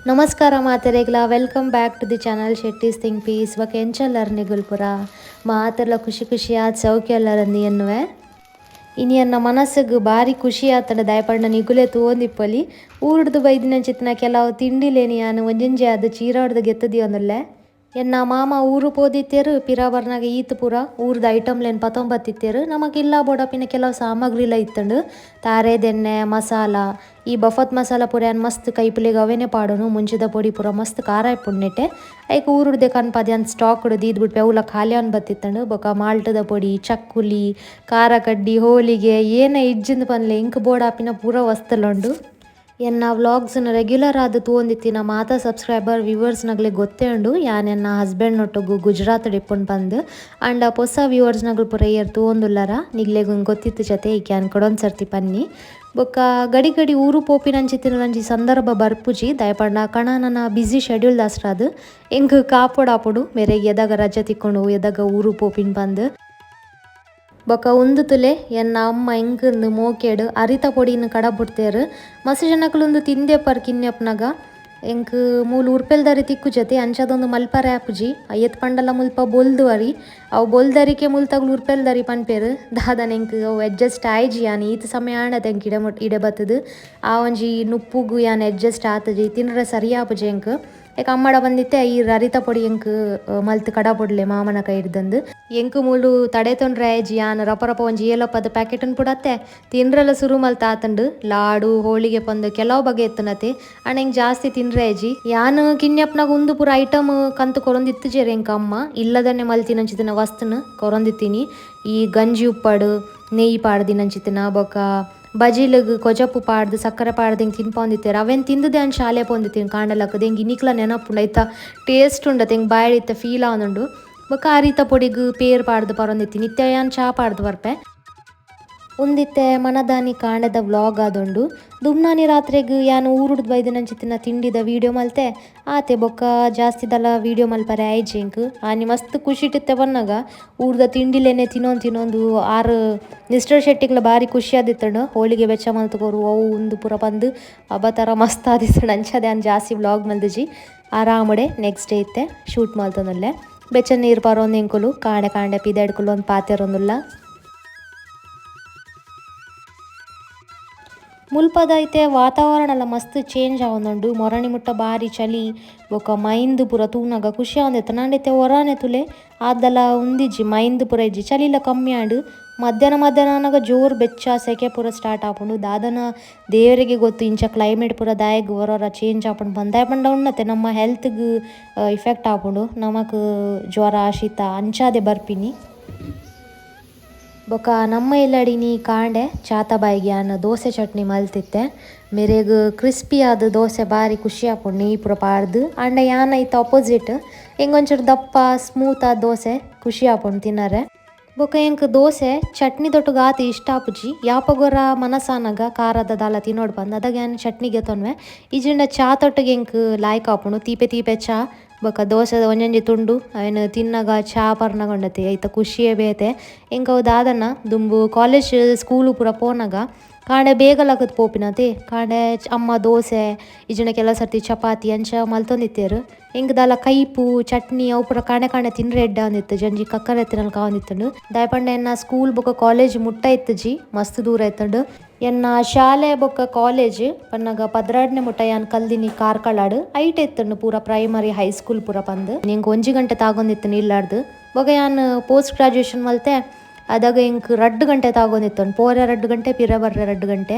ನಮಸ್ಕಾರ ಮಾತೆರೆಗ್ಲ welcome back to the channel Shetty's think peace ಬಕ ಎಂಚಲ್ಲರ್ ನಿಗುಲ್ಪುರ ಮಾತೆರ್ಲ ಖುಷಿ ಖುಷಿ ಆದ್ ಸೌಖ್ಯ ಎಲ್ಲರಂದು ಎನ್ನುವೆ ಇನಿ ನನ್ನ ಮನಸ್ಸಿಗೆ ಭಾರಿ ಖುಷಿ ಆತಡ ದಯಪಂಡ ನಿಗುಲೆ ತೋಂದಿಪ್ಪಲಿ ಊರ್ದು ಬೈದಿನಂಚಿತ್ತಿನ ಕೆಲವು ತಿಂಡಿಲೇನಿ ನಾನು ಒಂಜೊಂಜಿ ಅದು ಚೀರಾಡ್ದು ಗೆತ್ತದಿ ಒಂದಲ್ಲೇ ಎನ್ನ ಮಾಮ ಊರು ಪೋದಿತ್ತೇರು ಪಿರಾಬರ್ನಾಗ ಈತ್ ಪೂರ ಊರ್ದ ಐಟಮ್ಲೇನು ಪತೊಂಬತ್ತಿತ್ತೇರು ನಮಗಿಲ್ಲ ಬೋಡಪಿನ ಕೆಲವು ಸಾಮಗ್ರಿಲ ಇತ್ತಂಡು ತಾರೆದೆಣ್ಣೆ ಮಸಾಲ ಈ ಬಫತ್ ಮಸಾಲ ಪೂರ ಏನು ಮಸ್ತ್ ಕೈಪುಲೆಗೆ ಅವೇನೇ ಪಾಡೋನು ಮುಂಚಿದ ಪೊಡಿ ಪೂರ ಮಸ್ತ್ ಖಾರ ಇಪ್ಪುಣ್ಣೆಟ್ಟೆ ಐಕೆ ಊರುಡ್ದೆ ಕನ್ಪದೆ ಅಂತ ಸ್ಟಾಕ್ ಹಿಡಿದು ಇದ್ಬಿಟ್ಟು ಪೆವುಲ ಖಾಲಿ ಅನ್ ಬತ್ತಿತ್ತಂಡು ಬೊಕ ಮಾಲ್ಟದ ಪೊಡಿ ಚಕ್ಕುಲಿ ಖಾರ ಕಡ್ಡಿ ಹೋಳಿಗೆ ಏನೇ ಇಜ್ಜಿಂದ ಪನ್ಲೆ ಇಂಕ್ ಬೋಡಾಪಿನ ಪೂರ ವಸ್ತುಲುಂಡು ಎನ್ನ ವ್ಲಾಗ್ಸ್ನ ರೆಗ್ಯುಲರ್ ಆದ ತೂಂದಿತ್ತಿನ ಮಾತ ಸಬ್ಸ್ಕ್ರೈಬರ್ ವ್ಯೂವರ್ಸ್ನಗ್ಲೆ ಗೊತ್ತೇ ಉಂಡು ಯಾನ್ ಎನ್ನ ಹಸ್ಬೆಂಡ್ನೊಟ್ಟೊಗು ಗುಜರಾತ್ ಡಿಪ್ಪುಂಡು ಬಂದು ಆಂಡ ಹೊಸ ವ್ಯೂವರ್ಸ್ನಗಳು ಪೂರ ಏರ್ ತೂಂದುಲ್ಲಾರ ನಿಗ್ಲೆಗ್ ಗೊತ್ತಿತ್ತು ಜತೆ ಈ ಕ್ಯಾನ್ ಕೊಡೊಂದು ಸರ್ತಿ ಪನ್ನಿ ಬೊಕ್ಕ ಗಡಿ ಗಡಿ ಊರು ಪೋಪಿನಂಚಿತ್ತಿನ ನಂಜಿ ಸಂದರ್ಭ ಬರ್ಪುಜಿ ದಯಪಂಡ ಕಣ ನನ್ನ ಬ್ಯುಸಿ ಶೆಡ್ಯೂಲ್ ದಾಸ್ರಾದು ಎಂಕ್ ಕಾಪೊಡಾಪುಡು ಮೇರೆಗೆ ಎದಾಗ ರಜೆ ತಿಕ್ಕೊಂಡು ಎದಾಗ ಊರು ಪೋಪಿನ್ ಬಂದು ಬೊಕ ಉಂದು ತುಲೆ ಎನ್ನ ಅಮ್ಮ ಎಂಕಂದು ಮೋಕೆಡು ಅರಿತ ಪೊಡಿನ ಕಡಬುಡ್ತೇರು ಮಸ್ತ್ ಜನಕ್ಲೊಂದು ತಿಂದೆಪ್ಪರ್ ಕಿನ್ನೆಪ್ನಾಗ ಎಂಕ್ ಮೂಲು ಉರ್ಪೆಲ್ದರಿ ತಿಕ್ಕು ಜೊತೆ ಅಂಚದೊಂದು ಮಲ್ಪರೆ ಆಪುಜಿ ಎತ್ ಪಂಡಲ ಮುಲ್ಪ ಬೊಲ್ದುವರಿ ಅವು ಬೊಲ್ದರಿಕೆ ಮುಲ್ತಗ್ಲು ಉರ್ಪೆಲ್ದರಿ ಪನ್ಪೇರು ದಾದನ ಎಂಕ್ ಅವು ಅಡ್ಜಸ್ಟ್ ಆಯ್ಜಿ ಯಾನ್ ಈತ ಸಮಯ ಆಂಡದ ಎಂಕ್ ಇಡೆ ಬತ್ತದು ಆ ಒಂಜಿ ನುಪ್ಪುಗು ಯಾನ್ ಅಡ್ಜಸ್ಟ್ ಆತಜಿ ತಿನ್ರೆ ಸರಿ ಆಪುಜಿ ಎಂಕ್ ಯಾಕೆ ಅಮ್ಮಡ ಬಂದಿತ್ತೆ ಈ ಅರಿತ ಪೊಡಿ ಎಂಕ್ ಮಲ್ತ್ ಕಡ ಪೊಡ್ಲೆ ಮಾಮನ ಕೈ ಹಿಡ್ದಂದು ಎಂಕ್ ಮೂಲು ತಡೆ ತೊಂಡ್ರೆ ಆಯ್ಜಿ ಯಾನ್ ರಪ ಒಂಜಿ ಏಲಪ್ಪದ ಪ್ಯಾಕೆಟನ್ನು ಪುಡತ್ತೆ ತಿನ್ರೆಲ್ಲ ಸುರು ಮಲ್ತ ಆತಂಡು ಲಾಡು ಹೋಳಿಗೆ ಪಂದು ಕೆಲವು ಬಗೆ ಎತ್ತನತೆ ಅಣ್ಣ ಹೆಂಗೆ ಜಾಸ್ತಿ ತಿನ್ರೆ ಆಯ್ಜಿ ಯಾನ್ ಕಿನ್ಯಪ್ನಾಗ ಒಂದು ಪೂರ ಐಟಮ್ ಕಂತು ಕೊರೊಂದಿತ್ತು ಜೇರಿ ಎಂಕ ಅಮ್ಮ ಇಲ್ಲದನ್ನೇ ಮಲ್ತಿನಂಚಿತ್ತಿನ ವಸ್ತುನ ಕೊರೊಂದಿತ್ತೀನಿ ಈ ಗಂಜಿ ಉಪ್ಪಡು ನೆಯ್ಯಿ ಪಾಡ್ದಿನಂಚಿತ್ತಿನ ಬೊಕ ಬಜಿಲಿಗೆ ಕೊಜಪ್ಪು ಪಾಡ್ದು ಸಕ್ಕರೆ ಪಾಡ್ದು ಹಿಂಗೆ ತಿನ್ಪೊಂದಿತ್ತೇರು ಅವೇನು ತಿಂದದೆ ಅಂತ ಶಾಲೆ ಪೊಂದಿತ್ತೀನಿ ಕಾಂಡಲಕ್ಕದು ಹೆಂಗೆ ಇನಿಕ್ಲ ನೆನಪುಂಡು ಐತ ಟೇಸ್ಟ್ ಉಂಡತ್ತೆ ಹೆಂಗೆ ಬಾಯಳಿತ್ತ ಫೀಲ್ ಆವನುಂಡು ಬೊಕ ಅರಿತ ಪೊಡಿಗೆ ಪೇರು ಪಾಡ್ದು ಪರೊಂದಿತ್ತೀನಿ ನಿತ್ಯ ಯಾನ್ ಚಾ ಪಾಡ್ದು ಬರ್ಪೆ ಉಂದಿತ್ತೆ ಮನದಾನಿ ಕಾಂಡದ ವ್ಲಾಗ್ ಆದೊಂಡು ದುಮ್ನಾನಿ ರಾತ್ರಿಗ್ ಯಾನು ಊರುಡ್ದು ಬೈದಿನಂಚಿತ್ತಿನ ತಿಂಡಿದ ವೀಡಿಯೋ ಮಲ್ತೆ ಆತೆ ಬೊಕ್ಕ ಜಾಸ್ತಿದಲ್ಲ ವೀಡಿಯೋ ಮಲ್ಪರೆ ಆಯ್ಜೆಂಕ್ ಆನಿ ಮಸ್ತ್ ಖುಷಿ ಇಟ್ಟಿತ್ತೆ ಬನ್ನಾಗ ಊರ್ದ ತಿಂಡಿಲೇನೆ ತಿನ್ನೊಂದು ಆರು ಮಿಸ್ಟರ್ ಶೆಟ್ಟಿಗ್ಲ ಭಾರಿ ಖುಷಿ ಆದಿತ್ತಂಡು ಹೋಳಿಗೆ ಬೆಚ್ಚ ಮಲ್ತುಕೋರು ಅವು ಉಂದು ಪೂರ ಬಂದು ಅಬತರ ಮಸ್ತ್ ಆದಿತ್ತಂಡು ಅಂಚದೆ ಅನ್ ಜಾಸ್ತಿ ವ್ಲಾಗ್ ಮಲ್ದಜಿ ಆರಾಮಡೆ ನೆಕ್ಸ್ಟ್ ಡೇ ಇತ್ತೆ ಶೂಟ್ ಮಲ್ತೊಂದಲ್ಲೇ ಬೆಚ್ಚ ನೀರು ಪರೊಂದು ಎಂಕುಲು ಕಾಂಡೆ ಪಿದೆಡ್ಕುಲು ಒಂದು ಪಾತೆರೊಂದುಲ್ಲ ಮುಲ್ಪದೈತೆ ವಾತಾವರಣ ಎಲ್ಲ ಮಸ್ತ್ ಚೇಂಜ್ ಆವೊಂದುಂಡು ಮೊರಣಿ ಮುಟ್ಟ ಭಾರಿ ಚಳಿ ಬೊಕ ಮೈಂದು ಪೂರ ತೂನಗ ಖುಷಿ ಆವೊಂದಿತ್ತ ನಾಂಡೈತೆ ಹೊರಾನೆ ತುಲೆ ಆದಲ್ಲ ಉಂದಿಜ್ಜಿ ಮೈಂದು ಪೂರ ಇಜ್ಜಿ ಚಳಿಲ ಕಮ್ಮಿ ಆಂಡು ಮಧ್ಯಾಹ್ನ ಜೋರು ಬೆಚ್ಚ ಸೆಕೆ ಪೂರ ಸ್ಟಾರ್ಟ್ ಆಪುಂಡು ದಾದನ ದೇವರಿಗೆ ಗೊತ್ತು ಇಂಚ ಕ್ಲೈಮೇಟ್ ಪೂರ ದಾಯಗ್ ಹೊರ ಚೇಂಜ್ ಆಪುಂಡು ಬಂದಾಯ ಪಂಡ ಉಣ್ಣತ್ತೆ ನಮ್ಮ ಹೆಲ್ತ್ಗೆ ಇಫೆಕ್ಟ್ ಆಪುಂಡು ನಮಕ್ ಜ್ವರ ಶೀತ ಅಂಚಾದೆ ಬರ್ಪಿನಿ ಬೊಕ ನಮ್ಮ ಇಲ್ಲಡಿನಿ ಕಾಂಡೆ ಚಾತಬಾಯಿಗೆ ಅನ್ನ ದೋಸೆ ಚಟ್ನಿ ಮಲ್ತಿತ್ತೆ ಮೇರೆಗ್ ಕ್ರಿಸ್ಪಿ ಆದ ದೋಸೆ ಭಾರಿ ಖುಷಿ ಆಪುಂಡು ನೀ ಪೂರ ಪಾಡ್ದು ಅಂಡ ಯಾನ್ ಐತ ಅಪೋಸಿಟ್ ಹೆಂಗೊಂಚೂರು ದಪ್ಪ ಸ್ಮೂತ್ ಆದ ದೋಸೆ ಖುಷಿ ಆಪುಂಡು ತಿನ್ನರೆ ಬೊಕ ಎಂಕ್ ದೋಸೆ ಚಟ್ನಿ ದೊಟ್ಟುಗ ಆತಿ ಇಷ್ಟ ಆಪುಜಿ ಯಾಪಗೊರ ಮನಸಾನಾಗ ಖಾರದ ದಾಲ ತಿನ್ನೋಡು ಬಂದು ಅದಾಗ ಏನು ಚಟ್ನಿಗೆ ತೊನ್ವೆ ಈಜಿಂಡ ಚಾ ತೊಟ್ಟಿಗೆ ಎಂಕ್ ಲಾಯ್ಕ್ ಆಪುಂಡು ತೀಪೆ ಚಾ ಬೊಕ ದೋಸೆದ ಒಂಜೊಂಜಿ ತುಂಡು ಅವೇನು ತಿನ್ನಗ ಚಾ ಪರ್ನಗೊಂಡತೆ ಐತ ಖುಷಿಯೇ ಬೇತೆ ಎಂಕ ಅವು ದಾದನ ದುಂಬು ಕಾಲೇಜ್ ಸ್ಕೂಲು ಪೂರ ಪೋನಾಗ ಕಾಂಡೆ ಬೇಗ ಲಗದ್ ಪೋಪಿನತೆ ಕಾಂಡೆ ಅಮ್ಮ ದೋಸೆ ಇಜನ ಕೆಲ ಸರ್ತಿ ಚಪಾತಿ ಅಂಚ ಮಲ್ತೊಂದಿತ್ತೇರು ಹೆಂಗೆ ದಾಲ ಕೈಪು ಚಟ್ನಿ ಅವು ಪೂರ ಕಾಂಡೆ ತಿನ್ರೆ ಎಡ್ಡ ಅಂದಿತ್ತು ಜಂಜಿ ಕಕ್ಕರ ಎತ್ತಿನಲ್ಲಿ ಕಾವಂದಿತ್ತಂಡು ದಾಯಪಂಡ ಎನ್ನ ಸ್ಕೂಲ್ ಬೊಕ ಕಾಲೇಜ್ ಮುಟ್ಟ ಇತ್ತು ಜಿ ಮಸ್ತ್ ದೂರ ಇತ್ತಂಡು ಎನ್ನ ಶಾಲೆ ಬೊಕ್ಕ ಕಾಲೇಜ್ ಪನ್ನಗ 12ನೇ ಮುಟ್ಟ ಯಾನ್ ಕಲ್ದಿನಿ ಕಾರ್ಕಳಾಡು ಐಟ್ ಎತ್ತಂಡು ಪೂರ ಪ್ರೈಮರಿ ಹೈಸ್ಕೂಲ್ ಪೂರ ಬಂದು ನಿಂಗೆ 1 ಗಂಟೆ ತಾಗೊಂದಿತ್ತು ಇಲ್ಲಾರ್ದು ಬೊಕ ಯಾನ್ ಪೋಸ್ಟ್ ಗ್ರಾಜುಯೇಷನ್ ಮಲ್ತೆ ಅದಾಗ ಎಂಕ್ 2 ಗಂಟೆ ತಾಗೊಂದಿತ್ತಂಡು ಪೋರೆ 2 ಗಂಟೆ ಪಿರ ಬರ್ರೆ 2 ಗಂಟೆ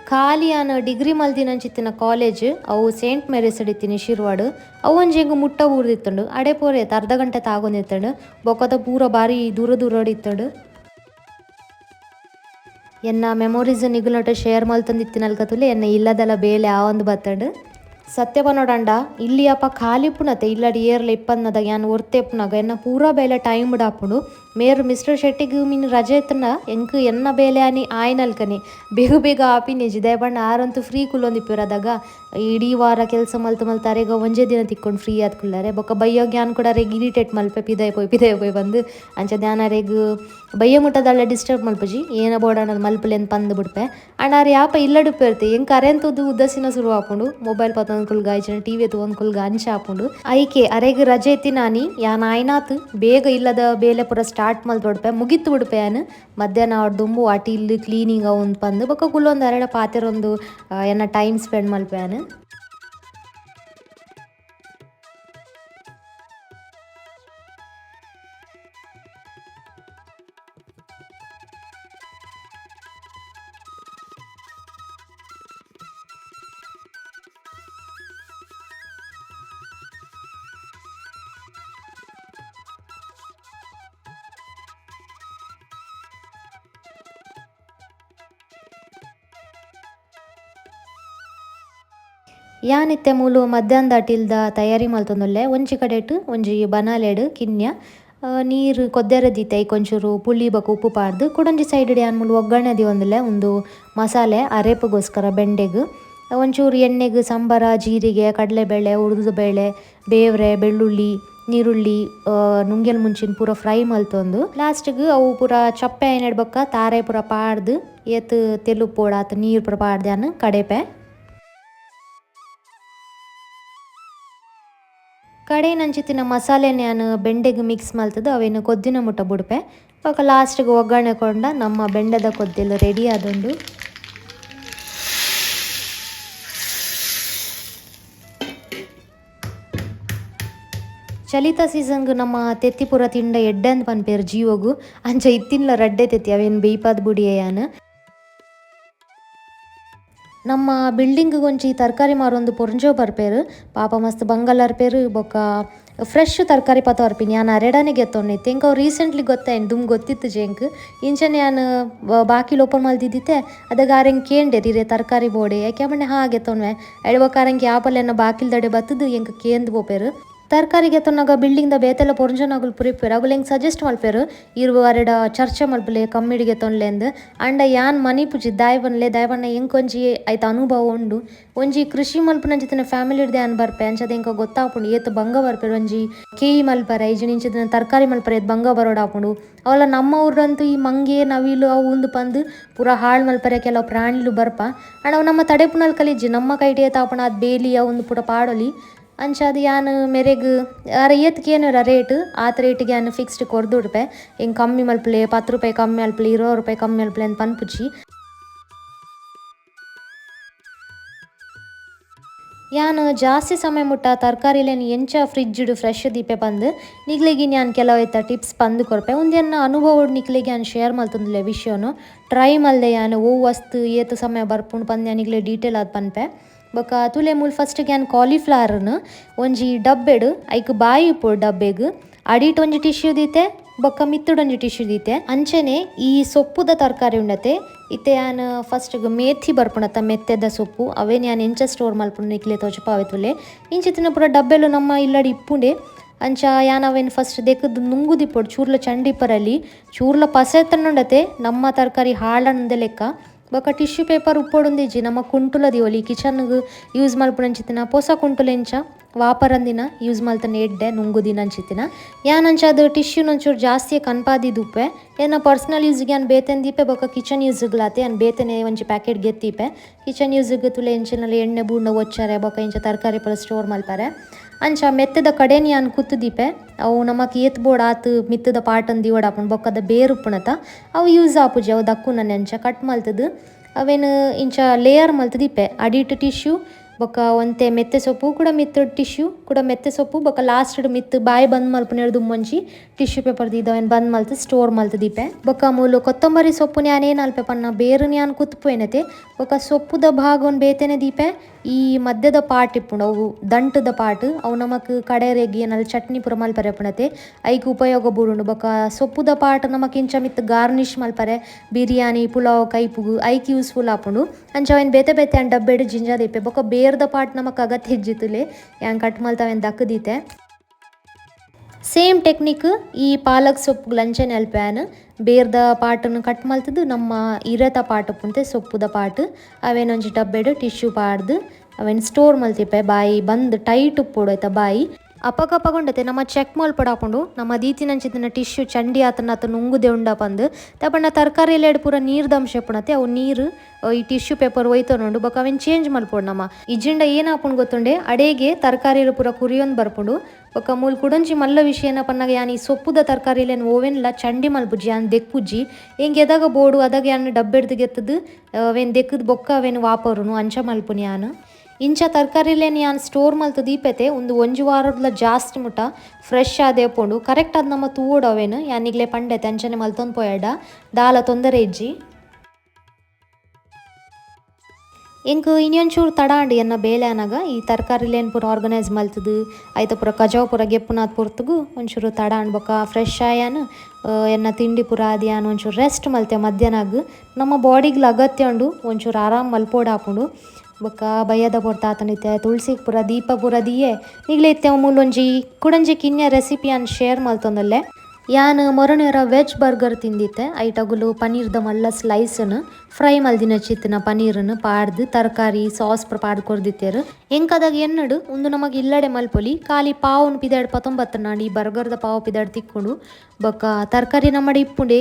ಖಾಲಿ ನಾನು ಡಿಗ್ರಿ ಮಲ್ದಿನಂಚಿತ್ತಿನ ಕಾಲೇಜ್ ಅವು ಸೇಂಟ್ ಮೇರಿಸ್ ಇಡಿತೀನಿ ಶಿರ್ವಾಡು ಅವು ಒಂಜಿ ಹೆಂಗೆ ಮುಟ್ಟ ಊರ್ದಿತ್ತಂಡು ಅಡೆ ಪೋರೆ ಅರ್ಧ ಗಂಟೆ ತಾಗೊಂದಿತ್ತಂಡು ಬೊಕ್ಕದ ಪೂರ ಭಾರಿ ದೂರ ಇತ್ತಂಡು ಎನ್ನ ಮೆಮೊರೀಸ್ ನಿಗುಲಟ ಶೇರ್ ಮಲ್ತಂದಿತ್ತಿನಲ್ಕತುಲೆ ಎನ್ನ ಇಲ್ಲದೆಲ್ಲ ಬೇಲೆ ಆ ಒಂದು ಬತ್ತಂಡು ಸತ್ಯ ಪನೋಡಂಡ ಇಲ್ಲಿ ಅಪ್ಪ ಖಾಲಿ ಪುಣತೆ ಇಲ್ಲಡಿ ಏರ್ಲ ಇಪ್ಪನ್ನದಾಗ ಯಾನ್ ಒರ್ತೆಪ್ಪುನಾಗ ಎನ್ನ ಪೂರ ಬೇಲೆ ಟೈಮ್ ಆಪುಂಡು ಮೇರು ಮಿಸ್ಟರ್ ಶೆಟ್ಟಿಗೆ ಮೀನು ರಜೆ ಇತ್ತನ ಎಂಕ್ ಎನ್ನ ಬೇಲೆ అని ಆಯ್ನಲ್ಕನೆ ಬೇಗ ಬೇಗ ಆಪಿನೇಜಿ ದಯಪಂಡ ಆರಂತೂ ಫ್ರೀ ಕುಲ್ಲೊಂದಿಪ್ಪರು ಅದಾಗ ಇಡೀ ವಾರ ಕೆಲಸ ಮಲ್ತು ಮಲ್ತು ಅರೆಗ ಒಂಜೇ ದಿನ ತಿಕ್ಕೊಂಡು ಫ್ರೀ ಆದ್ ಕುಲ್ಲರೆ ಬೊಕ್ಕ ಬಯ್ಯೋ ಜ್ಞಾನ್ ಕೂಡ ರೆಗ್ ಇರಿಟೇಟ್ ಮಲ್ಪೆ ಪಿದಾಯ್ ಪೋಯ್ ಬಂದು ಅಂಚ ಧ್ಯಾನ ರೆಗ್ ಬಯ್ಯ ಮುಟ್ಟದಲ್ಲ ಡಿಸ್ಟರ್ಬ್ ಮಲ್ಪಜಿ ಏನ ಬೋಡಾಣದ ಮಲ್ಪಲೆನ್ ಪಂದು ಬಿಡ್ಪೆ ಅಣ್ಣ ಅರೆ ಯಾಪ ಇಲ್ಲಡುಪ್ಪೆ ಇರ್ತೆ ಹೆಂಗೆ ಕರೆಂತದ್ದು ಉದ್ದಸಿನ ಶುರು ಹಾಕೊಂಡು ಮೊಬೈಲ್ ಪತ್ತೊಂದು ಕುಲ್ಗ ಆಯ್ಚನ ಟಿವಿ ಎತ್ತು ಕುಲ್ಗ ಅಂಚ ಹಾಕೊಂಡು ಐಕೆ ಅರೆಗ್ ರಜೆ ಎತ್ತಿ ನಾನಿ ಯಾನ್ ಆಯ್ನಾತ್ ಬೇಗ ಇಲ್ಲದ ಬೇಲೆ ಪೂರ ಸ್ಟಾರ್ಟ್ ಮಲ್ತೊಡ್ಪೆ ಮುಗಿತ್ತು ಬಿಡ್ಪೆ ಯಾನು ಮಧ್ಯಾಹ್ನ ಅವ್ರ ದುಂಬು ಅಟಿ ಇಲ್ಲಿ ಕ್ಲೀನಿಂಗ್ ಅವಂದು ಬಂದು ಬೊಕ್ಕ ಕುಲ್ಲೊಂದು ಅರೆಡ ಪಾತೆರೊಂದು ಏನ ಟೈಮ್ ಸ್ಪೆಂಡ್ ಮಲ್ಪೆ ಯಾನು. ಯಾನಿತ್ತೆ ಮೂಲು ಮಧ್ಯಾಹ್ನದ ಅಟಿಲ್ದ ತಯಾರಿ ಮಲ್ತೊಂದುಲ್ಲೆ ಒಂಜಿ ಕಡೆಟ್ ಒಂಜಿ ಬನಾಲೆಡ್ ಕಿನ್ಯ ನೀರು ಕೊದ್ದೆರದೀತೆ ಐಕೊಂಚೂರು ಪುಳಿ ಬೊಕ ಉಪ್ಪು ಪಾಡ್ದು ಕೊಡೊಂಜಿ ಸೈಡ್ ಯಾನ್ ಮೂಲು ಒಗ್ಗರಣೆ ದಿವೊಂದುಲ್ಲೆ ಒಂದು ಮಸಾಲೆ ಅರೆಪಗೋಸ್ಕರ ಬೆಂಡೆಗ್ ಒಂಚೂರು ಎಣ್ಣೆಗ್ ಸಂಬರ ಜೀರಿಗೆ ಕಡಲೆಬೇಳೆ ಉರ್ದುಬೇಳೆ ಬೇವ್ರೆ ಬೆಳ್ಳುಳ್ಳಿ ನೀರುಳ್ಳಿ ನುಂಗೆಲ್ ಮುಂಚಿನ ಪೂರ ಫ್ರೈ ಮಲ್ತೊಂದು ಲಾಸ್ಟ್ಗ್ ಅವು ಪೂರ ಚಪ್ಪೆ ಏನೆಡ್ ಬೊಕ್ಕ ತಾರೆ ಪೂರ ಪಾಡ್ದು ಏತ್ ತೆಲು ಪೋಡಾತ್ ನೀರು ಪೂರ ಪಾಡ್ದ್ಯಾನ್ ಕಡೆಪೆ ಕಡೆ ನಂಚಿತ್ತಿನ ಮಸಾಲೆ ನಾನು ಬೆಂಡೆಗೆ ಮಿಕ್ಸ್ ಮಲ್ತದ್ದು ಅವೇನು ಕೊದ್ದಿನ ಮುಟ್ಟ ಬಿಡ್ಪೆ ಇವಾಗ ಲಾಸ್ಟಿಗೆ ಒಗ್ಗರಣೆ ಕೊಂಡ ನಮ್ಮ ಬೆಂಡದ ಕೊದ್ದೆಲ್ಲ ರೆಡಿ ಆದೊಂದು. ಚಲಿತ ಸೀಸನ್ಗೆ ನಮ್ಮ ತೆತ್ತಿಪುರ ತಿಂಡ ಎಡ್ಡೆಂದು ಪನ್ಪೇರು ಜೀವಗು ಅಂಚ ಇತ್ತಿನ್ಲ ರಡ್ಡೆ ತೆತ್ತಿ ಅವೇನು ಬೇಯ್ಪಾದ ಬುಡಿಯೇಯಾನು ನಮ್ಮ ಬಿಲ್ಡಿಂಗ್ ಒಂಚಿ ತರಕಾರಿ ಮಾರೊಂದು ಪೊರ್ಂಜೋ ಬರ್ಪೇರು ಪಾಪ ಮಸ್ತ್ ಬಂಗಲ್ ಅರ್ಪೇರು ಬೊಕ್ಕ ಫ್ರೆಶ್ ತರಕಾರಿ ಪತ್ತ ಅರ್ಪಿನಿ ನಾನು ಅರೆಡಾನೆ ಗೆತ್ತೊಂಡಿತ್ತೆ ಇಂಕ ಅವು ರೀಸೆಂಟ್ಲಿ ಗೊತ್ತಾಯ್ನು ದುಮ್ ಗೊತ್ತಿತ್ತು ಜೇಂಕ್ ಇಂಚನೆ ನಾನು ಬಾಕಿಲು ಓಪನ್ ಮಲ್ದಿದ್ದಿತ್ತೆ ಅದಾಗ ಆರೆಂಗೆ ಕೇಂಡೆ ರೀರೆ ತರಕಾರಿ ಬೋಡೆ ಯಾಕೆ ಮಣ್ಣೆ ಹಾಗೆ ಗೆತ್ತೊನ್ವೆ ಎಳ್ವಕಾರಂಗೆ ಆಪಲ್ಲೆನ್ನ ಬಾಕಿಲ್ ದಡೆ ಬತ್ತದು ಎಂಕ ಕೇಂದು ಬೋಪೇರು ತರಕಾರಿಗೆ ತೊನ್ನಾಗ ಬಿಲ್ಡಿಂಗ್ದ ಬೇತೆಲ್ಲ ಪೊರ್ಜನಾಗಲು ಪುರಿಪೇರು ಅವುಲು ಹೆಂಗೆ ಸಜೆಸ್ಟ್ ಮಲ್ಪೇರು ಇರುವ ಅರೆಡ ಚರ್ಚೆ ಮಲ್ಪಲೆ ಕಮ್ಮಿಡಿಗೆ ತೊನ್ಲೆಂದು ಅಂಡ ಯಾನ್ ಮನಿ ಪುಜಿ ದಾಯಬಣ್ಣ ಹೆಂಗೆ ಒಂಜಿ ಆಯ್ತು ಅನುಭವ ಉಂಡು ಒಂಜಿ ಕೃಷಿ ಮಲ್ಪನ ಜೊತೆ ಫ್ಯಾಮಿಲಿ ಇಡ್ದೆ ಅನ್ ಬರ್ಪೆ ಅಂಚದ ಹೆಂಗೆ ಗೊತ್ತಾಪುಂಡು ಏತ್ ಬಂಗ ಬರ್ಪೇರು ಒಂಜಿ ಕೇಯಿ ಮಲ್ಪರೆ ಇಂಚಿನ ತರಕಾರಿ ಮಲ್ಪರೆ ಬಂಗ ಬರೋಡಾಪುಂಡು ಅವಲ್ಲ ನಮ್ಮ ಊರಂತೂ ಈ ಮಂಗೆ ನವಿಲು ಅವು ಉಂದು ಪಂದು ಪೂರ ಹಾಳು ಮಲ್ಪರೆ ಕೆಲವು ಪ್ರಾಣಿಲು ಬರ್ಪ ಅಣ್ಣ ಅವು ನಮ್ಮ ತಡೆಪುನಲ್ಲಿ ಕಲಿಜ್ಜಿ ನಮ್ಮ ಕೈಟೇ ತಾಪಣ ಅದು ಬೇಲಿ ಅವು ಪೂರ ಪಾಡೊಲಿ ಅಂಚಾದ ಯಾನ್ ಮೆರೆಗ್ ಅರೆ ಏತ್ಗೆ ಏನರ ರೇಟ್ ಆತ ರೇಟಿಗೆ ಯಾನ್ ಫಿಕ್ಸ್ಡ್ ಕೊರ್ದುಡ್ಪೆ ಹಿಂಗೆ ಕಮ್ಮಿ ಮಲ್ಪಲೆ 10 ರೂಪಾಯಿ ಕಮ್ಮಿ ಮಲ್ಪಲೆ 20 ರೂಪಾಯಿ ಕಮ್ಮಿ ಮಲ್ಪಲೆ ಅಂತ ಪನ್ಪುಜಿ ಯಾನ್ ಜಾಸ್ತಿ ಸಮಯ ಮುಟ್ಟ ತರಕಾರಿಲೇನು ಎಂಚ ಫ್ರಿಡ್ಜ್ಡು ಫ್ರೆಶ್ ದೀಪೆ ಬಂದು ನಿಗ್ಲೆಗೆ ನಾನು ಕೆಲವೈತ ಟಿಪ್ಸ್ ಬಂದು ಕೊರ್ಪೆ ಒಂದೇನ ಅನುಭವ ನಿಗ್ಲೆಗೆ ನಾನು ಶೇರ್ ಮಲ್ತಂದಿಲ್ಲ ವಿಷಯನು ಟ್ರೈ ಮಲ್ದೆ ಯಾನ್ ಓ ವಸ್ತು ಏತು ಸಮಯ ಬರ್ಪುಂಡು ಪಂದು ನಿಗ್ಲೆ ಡೀಟೇಲ್ ಆದ್ ಪನ್ಪೆ ಬೊಕ ತುಲೆ ಮೂಲ ಫಸ್ಟಿಗೆ ಯಾನ್ ಕಾಲಿಫ್ಲವರ್ನ ಒಂಜಿ ಡಬ್ಬೆಡು ಐಕ್ ಬಾಯಿ ಇಪ್ಪು ಡಬ್ಬೆಗ್ ಅಡಿಟ್ ಒಂಜಿ ಟಿಶ್ಯೂ ದೀತೆ ಬೊಕ್ಕ ಮಿತ್ತುಡೊಂಜಿ ಟಿಶ್ಯೂ ದೀತೆ ಅಂಚನೆ ಈ ಸೊಪ್ಪುದ ತರಕಾರಿ ಉಂಡತೆ ಇತ್ತೆ ಯಾನ್ ಫಸ್ಟ್ಗೆ ಮೇಥಿ ಬರ್ಪುಣತ್ತ ಮೆತ್ತೆದ ಸೊಪ್ಪು ಅವೇನು ಯಾನ್ ಎಂಚ ಸ್ಟೋರ್ ಮಲ್ಪುಂಡು ನಿಕ್ಲೆ ತೋಚಪಾವೆ ತುಲೆ ಇಂಚಿತ್ತಿನ ಪೂರ ಡಬ್ಬೆಲು ನಮ್ಮ ಇಲ್ಲಡಿ ಇಪ್ಪುಂಡೆ ಅಂಚ ಯಾನ್ ಅವೇನು ಫಸ್ಟ್ ದೆಕ್ಕದು ನುಂಗುದಿಪ್ಪೊಡು ಚೂರ್ಲ ಚಂಡಿಪ್ಪರಲ್ಲಿ ಚೂರ್ಲ ಪಸೆ ತನ್ನೊಂಡತೆ ನಮ್ಮ ತರಕಾರಿ ಹಾಳಂದೆ ಲೆಕ್ಕ ಬೊಕ ಟಿಶ್ಯೂ ಪೇಪರ್ ಉಪ್ಪೊಡೊಂದಿಜ್ಜಿ ನಮ್ಮ ಕುಂಟುಲದಿ ಒಲಿ ಕಿಚನ್ಗ್ ಯೂಸ್ ಮಲ್ಪುನಂಚಿತ್ತಿನ ಪೊಸ ಕುಂಟುಲೆಂಚ ವಾಪರಂದಿನ ಯೂಸ್ ಮಲ್ತನ ಎಡ್ಡೆ ನುಂಗುದಿನ ಅಂಚಿತ್ತಿನ ಯಾನಂಚ ಅದು ಟಿಶ್ಯೂನ ಒಂಚೂರು ಜಾಸ್ತಿ ಕನ್ಪಾದಿದುಪ್ಪೆ ಏನ ಪರ್ಸ್ನಲ್ ಯೂಸ್ಗೆ ಯಾನ್ ಬೇತೆನ್ ದೀಪೆ ಬೊಕ ಕಿಚನ್ ಯೂಸ್ಗ್ಲಾತೆ ಯಾನ್ ಬೇತೆನೆ ಒಂಜಿ ಪ್ಯಾಕೆಟ್ ಗೆತ್ತಿಪೆ ಕಿಚನ್ ಯೂಸ್ಗೆ ತುಲೆ ಎಂಚಿನಲ್ಲಿ ಎಣ್ಣೆ ಬೂಂಡ ಒಚ್ಚರೆ ಬೊಕ ಇಂಚ ತರಕಾರಿ ಪೂರ ಸ್ಟೋರ್ ಮಲ್ಪರೆ ಅಂಚ ಮೆತ್ತದ ಕಡೆನಿ ಯಾನ್ ಕುತ್ತು ದೀಪೆ ಅವು ನಮಕ್ ಏತ್ ಬೋರ್ಡ್ ಆತು ಮಿತ್ತದ ಪಾಟನ್ ದಿವಡಾಪುಂಡು ಬೊಕ್ಕದ ಬೇರುಪ್ಪುಣತ ಅವು ಯೂಸ್ ಆಪುಜಿ ಅವು ದಕ್ಕುನನೆ ಅಂಚ ಕಟ್ ಮಲ್ತದು ಅವೇನು ಇಂಚ ಲೇಯರ್ ಮಲ್ತದಿಪ್ಪೆ ಅಡಿಟ್ ಟಿಶ್ಯೂ ಬೊಕ ಒಂತೆ ಮೆತ್ತೆ ಸೊಪ್ಪು ಕೂಡ ಮಿತ್ತು ಟಿಶ್ಯೂ ಕೂಡ ಮೆತ್ತೆ ಸೊಪ್ಪು ಬೊಕ ಲಾಸ್ಟ್ ಮಿತ್ತು ಬಾಯಿ ಬಂದ್ ಮಲ್ಪುನೇಳು ದುಮ್ಮೊಂಜಿ ಟಿಶ್ಯೂ ಪೇಪರ್ ದೀದವೇನು ಬಂದ್ ಮಲ್ತು ಸ್ಟೋರ್ ಮಲ್ತು ದೀಪೆ ಬೊಕ ಮೂಲು ಕೊತ್ತಂಬರಿ ಸೊಪ್ಪು ಯಾನ್ ಏನು ಅಲ್ಪೆ ಪನ್ನ ಬೇರನ್ನ ಯಾನ್ ಕುತ್ಪೋಯ್ನತೆ ಬೊಕ ಸೊಪ್ಪುದ ಭಾಗವನ್ನು ಬೇತೆನೆ ದೀಪೆ ಈ ಮಧ್ಯದ ಪಾಟ್ ಇಪ್ಪುಂಡು ಅವು ದಂಟದ ಪಾಟ್ ಅವು ನಮಕ್ ಕಡೆರೆಗಿ ಏನಲ್ಲಿ ಚಟ್ನಿ ಪೂರ ಮಲ್ಪರೆ ಪುಣತೆ ಐಕ್ ಉಪಯೋಗ ಬೂರುಂಡು ಬೊಕ ಸೊಪ್ಪುದ ಪಾಟ್ ನಮಕ್ ಇಂಚ ಮಿತ್ತು ಗಾರ್ನಿಷ್ ಮಲ್ಪರೆ ಬಿರಿಯಾನಿ ಪುಲಾವ್ ಕೈಪುಗು ಐಕ್ ಯೂಸ್ಫುಲ್ ಆಪುಂಡು ಅಂಚ ಅವೇನು ಬೇತೆ ಬೇತೆ ಅನ್ ಡಬ್ಬೆಡು ಜಿಂಜ ದೀಪೆ ಬೊಕ ಬೇರ್ದ ಪಾಟ್ ನಮಕ್ ಅಗತ್ಯ ಇಜ್ಜಿತ್ತುಲೆ ಯಾನ್ ಕಟ್ ಮಲ್ತವೇನು ದಕ್ಕದೀತೆ ಸೇಮ್ ಟೆಕ್ನಿಕ್ ಈ ಪಾಲಕ್ ಸೊಪ್ಪು ಲಂಚನೆ ಅಲ್ಪ್ಯಾನ್ ಬೇರ್ದ ಪಾಟನ್ನು ಕಟ್ ಮಲ್ತದ್ದು ನಮ್ಮ ಇರತ ಪಾಟ್ ಪುಂತೆ ಸೊಪ್ಪುದ ಪಾಟ್ ಅವೇನೊಂಜಿ ಡಬ್ಬೆಡು ಟಿಶ್ಯೂ ಪಾಡ್ದು ಅವೇನು ಸ್ಟೋರ್ ಮಲ್ತಿಪ್ಪೆ ಬಾಯಿ ಬಂದು ಟೈಟ್ ಉಪ್ಪೊಡೈತ ಬಾಯಿ ಅಪಗಪಗೊಂಡತೆ ನಮ್ಮ ಚೆಕ್ ಮಲ್ಪಡಾಪುಂಡು ನಮ್ಮ ದೀತಿನಂಚಿತ್ತಿನ ಟಿಶ್ಯೂ ಚಂಡಿ ಆತನ ಉಂಗುದೆ ಉಂಡ ಪಂದು ತಪಂಡ ತರಕಾರಿಯಲ್ಲಿ ಪೂರ ನೀರ್ದಂಶ ಪುಣತೆ ಅವು ನೀರು ಈ ಟಿಶ್ಯೂ ಪೇಪರ್ ಒಯ್ತೊಂಡು ಬೊಕ ಅವೇನು ಚೇಂಜ್ ಮಲ್ಪೊಡು ನಮ್ಮ ಇಜ್ಜಿಂಡ ಏನಾಪುಂಡು ಗೊತ್ತುಂಡೆ ಅಡೆಗೆ ತರಕಾರಿಯಲ್ಲಿ ಪೂರ ಕುರಿಯೊಂದು ಬರ್ಪುಂಡು ಬೊಕ ಮೂಲು ಕುಡಂಚಿ ಮಲ್ಲ ವಿಷಯನ ಪನ್ನಾಗ ಯಾನ್ ಈ ಸೊಪ್ಪುದ ತರಕಾರಿಲೇನು ಓವೆನ್ಲ ಚಂಡಿ ಮಲ್ಪುಜಿ ಯಾನ್ ದೆಕ್ಕುಜ್ಜಿ ಹೆಂಗೆ ಎದಾಗ ಬೋಡು ಅದಾಗ ಯಾನ್ ಡಬ್ಬೆಡ್ದು ಗೆತ್ತದು ಅವೇನು ದೆಕ್ಕದ ಬೊಕ್ಕ ಅವೇನು ವಾಪರುನು ಅಂಚ ಮಲ್ಪುನಿ ಯಾನು ಇಂಚ ತರಕಾರಿಲೇನು ಯಾನ್ ಸ್ಟೋರ್ ಮಲ್ತು ದೀಪೆತೆ ಒಂಜಿ ವಾರಡ್ಲ ಜಾಸ್ತಿ ಮುಟ್ಟ ಫ್ರೆಶ್ ಆದೆ ಪೋಂಡು ಕರೆಕ್ಟ್ ಅದು ನಮ್ಮ ತೂವೋಡು ಅವೇನು ಯಾನಿಗ್ಲೇ ಪಂಡೆತೆ ಅಂಚನೆ ಮಲ್ತೊಂದು ಪೋಯಡ ದಾಲ ತೊಂದರೆ ಇಜ್ಜಿ ಎಂಕ್ ಇನ್ನೊಂಚೂರು ತಡಾಂಡು ಎನ್ನ ಬೇಲೆ ಅನಾಗ ಈ ತರಕಾರಿಲೇನು ಪೂರ ಆರ್ಗನೈಸ್ ಮಲ್ತದು ಆಯ್ತು ಪೂರ ಕಜಾವ್ ಪೂರ ಗೆಪ್ಪುನಾದ ಪೊರ್ತುಗು ಒಂಚೂರು ತಡಾಂಡು ಬೊಕ ಫ್ರೆಶ್ ಆಯಾನು ಎನ್ನ ತಿಂಡಿ ಪೂರ ಆದ್ಯಾನು ಒಂಚೂರು ರೆಸ್ಟ್ ಮಲ್ತೆ ಮಧ್ಯಾಹ್ನಾಗ ನಮ್ಮ ಬಾಡಿಗೆ ಅಗತ್ಯ ಉಂಡು ಒಂಚೂರು ಆರಾಮ್ ಮಲ್ಪೋಡು ಹಾಕೊಂಡು ಬೊಕ್ಕ ಬಯ್ಯದ ಪೊರ್ತಾತನಿತ್ತೆ ತುಳಸಿಗೆ ಪೂರ ದೀಪ ಪೂರ ದಿಯೆ ಈಗಲೇ ಇತ್ತೆ ಮೂಲೊಂಜಿ ಕುಡಂಜಿ ಕಿನ್ಯ ರೆಸಿಪಿ ಅನ್ ಶೇರ್ ಮಲ್ತೊಂದಲ್ಲೇ ಯಾನ್ ಮೊರನೇರ ವೆಜ್ ಬರ್ಗರ್ ತಿಂದಿತ್ತೆ ಐಟಗುಲು ಪನೀರ್ದ ಮಲ್ಲ ಸ್ಲೈಸನ್ನು ಫ್ರೈ ಮಲ್ದಿನ ಚಿತ್ತಿನ ಪನೀರನ್ನು ಪಾಡ್ದು ತರಕಾರಿ ಸಾಸ್ ಪಾಡ್ದು ಕೊರ್ದಿತ್ತೇರು ಎಂಕದಾಗ ಎನ್ನಡು ಒಂದು ನಮಗೆ ಇಲ್ಲಡೆ ಮಲ್ಪೊಲಿ ಖಾಲಿ ಪಾವನು ಪಿದಾಡ್ 19 ನಾಡು ಈ ಬರ್ಗರ್ದ ಪಾವು ಪಿದಾಡ್ ತಿಕ್ಕೊಂಡು ಬೊಕ್ಕ ತರಕಾರಿ ನಮ್ಮಡೆ ಇಪ್ಪುಂಡೆ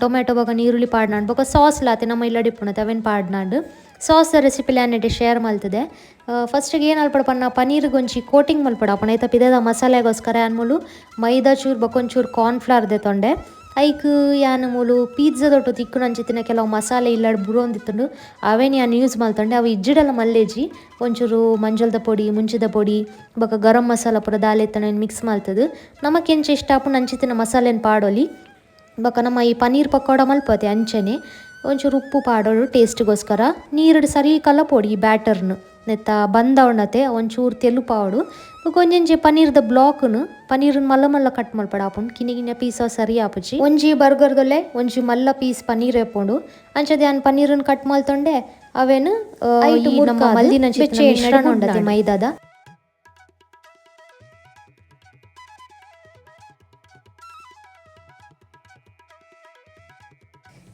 ಟೊಮೆಟೊ ಬೊಕ ನೀರುಳ್ಳಿ ಪಾಡ್ನಾಡು ಬೊಕ ಸಾಸ್ ಲಾತೆ ನಮ್ಮ ಇಲ್ಲಡೆ ಇಪ್ಪುಣತೆ ಅವೇನು ಪಾಡ್ನಾಡು ಸಾಸ್ ರೆಸಿಪಿ ಲ್ಯಾನೆಡೆ ಶೇರ್ ಮಲ್ತದೆ ಫಸ್ಟಿಗೆ ಏನು ಅಲ್ಪಡ ಪನ್ನ ಪನೀರಿಗೆ ಒಂಚಿ ಕೋಟಿಂಗ್ ಮಲ್ಪಡ ಅಪ್ಪಣ ಐತ ಪಿದದ ಮಸಾಲೆಗೋಸ್ಕರ ಯಾನ್ ಮೂಲು ಮೈದಾ ಚೂರು ಬೊಕೊಂಚೂರು ಕಾರ್ನ್ಫ್ಲವರ್ದೆ ತೊಂಡೆ ಐಕ್ ಯಾನ್ ಮೂಲು ಪಿಜ್ಜಾದೊಟ್ಟು ತಿಕ್ಕು ನಂಚಿತ್ತಿನ ಕೆಲವು ಮಸಾಲೆ ಇಲ್ಲಾಡ್ ಬುರೊಂದಿತ್ತುಂಡು ಅವೇನು ಯಾನ್ ಯೂಸ್ ಮಲ್ತೊಂಡೆ ಅವು ಇಜ್ಜಿಡಲ್ಲ ಮಲ್ಲೇಜಿ ಒಂಚೂರು ಮಂಜಲ್ದ ಪೊಡಿ ಮುಂಚಿದ ಪೊಡಿ ಬೊಕ ಗರಂ ಮಸಾಲ ಪೂರ ದಾಲೆತ್ತನ ಮಿಕ್ಸ್ ಮಲ್ತದು ನಮಕೆಂಚ ಇಷ್ಟ ಆಪು ನಂಚಿತ್ತಿನ ಮಸಾಲೆನ ಪಾಡೋಲಿ ಬೊಕ ನಮ್ಮ ಈ ಪನೀರ್ ಪಕೋಡ ಮಲ್ಪತೆ ಅಂಚನೆ ಒಂಚೂರು ಉಪ್ಪು ಪಾಡೋಡು ಟೇಸ್ಟ್ಗೋಸ್ಕರ ನೀರುಡು ಸರಿ ಕಲಪೋಡಿ ಈ ಬ್ಯಾಟರ್ನು ನೆತ್ತ ಬಂದ ಉಣ್ಣತೆ ಒಂಚೂರು ತೆಲು ಪಾವಡು ಒಂಜೊಂಜಿ ಪನೀರ್ದ ಬ್ಲಾಕ್ನು ಪನೀರನ್ನ ಮಲ್ಲ ಮಲ್ಲ ಕಟ್ ಮಲ್ಪಡ ಆಪುಂಡು ಕಿನ್ನ ಪೀಸ ಸರಿ ಆಪುಜಿ ಒಂಜಿ ಬರ್ಗರ್ದೊಲ್ಲೆ ಒಂಜಿ ಮಲ್ಲ ಪೀಸ್ ಪನೀರ್ ಎಪ್ಪುಂಡು ಅಂಚದೆ ಯಾನ್ ಪನೀರನ್ನ ಕಟ್ ಮಲ್ತೊಂಡೆ ಅವೇನು ನಮ್ಮ ಮಲ್ದಿನ ಮಿಶ್ರಣ ಉಂಡತೆ ಮೈದಾದ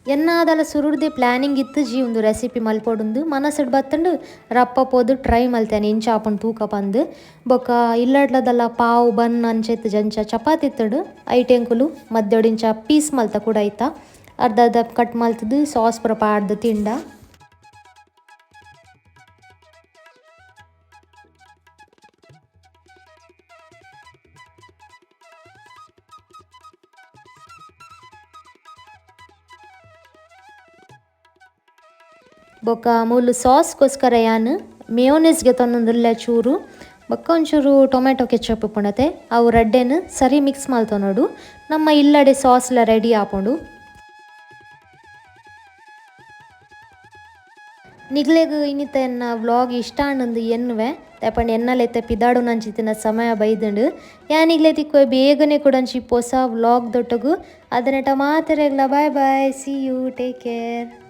ಎನ್ನಾದಲ ಸುರುಡ್ದೆ ಪ್ಲ್ಯಾನಿಂಗ್ ಇತ್ತು ಜಿ ಒಂದು ರೆಸಿಪಿ ಮಲ್ಪೊಡುಂದು ಮನಸ್ಸಿಡ್ ಬತ್ತಂಡು ರಪ್ಪ ಪೋದು ಟ್ರೈ ಮಲ್ತೇನೆ ಇಂಚ ಆಪುಂಡು ತೂಕ ಪಂದು ಬೊಕ ಇಲ್ಲಡ್ಲದಲ್ಲ ಪಾವು ಬನ್ ಅಂಚೆತ್ತು ಜಂಚ ಚಪಾತಿ ಇತ್ತಡು ಐಟೆಂಕುಲು ಮದ್ದೊಡಿಂಚ ಪೀಸ್ ಮಲ್ತ ಕೂಡ ಐತ ಅರ್ಧ ಅರ್ಧ ಕಟ್ ಮಲ್ತದು ಸಾಸ್ ಪೂರ ಪಾಡ್ದು ತಿಂಡ ಬೊಕ ಮೂಲು ಸಾಸ್ಗೋಸ್ಕರ ಯಾನ್ ಮೇಯೋನೇಸ್ಗೆ ತಂದೊಂದುಲ್ಲೆ ಚೂರು ಬೊಕ್ಕ ಒಂಚೂರು ಟೊಮೆಟೊ ಕೆಚಪ್ ಪುಣತೆ ಅವು ರಡ್ಡೆನು ಸರಿ ಮಿಕ್ಸ್ ಮಲ್ತೊನೋಡು ನಮ್ಮ ಇಲ್ಲಡೆ ಸಾಸ್ಲ ರೆಡಿ ಆಪುಂಡು ನಿಗ್ಲೆಗ್ ಇನ್ನಿತ ಎನ್ನ ವ್ಲಾಗ್ ಇಷ್ಟ ಅನ್ನೊಂದು ಎನ್ನುವೆ ತಪಂಡು ಎನ್ನಲೆತ್ತೆ ಪಿದಾಡು ನಂಚಿತ್ತಿನ ಸಮಯ ಬೈದುಂಡು ಯಾನಿಗ್ಲೆ ತಿಕ್ಕುವೆ ಬೇಗನೆ ಕೊಡಂಚಿ ಹೊಸ ವ್ಲಾಗ್ ದೊಟ್ಟಗು ಅದನೆಟ ಮಾತೆರೆಗ್ಲ bye bye see you take care.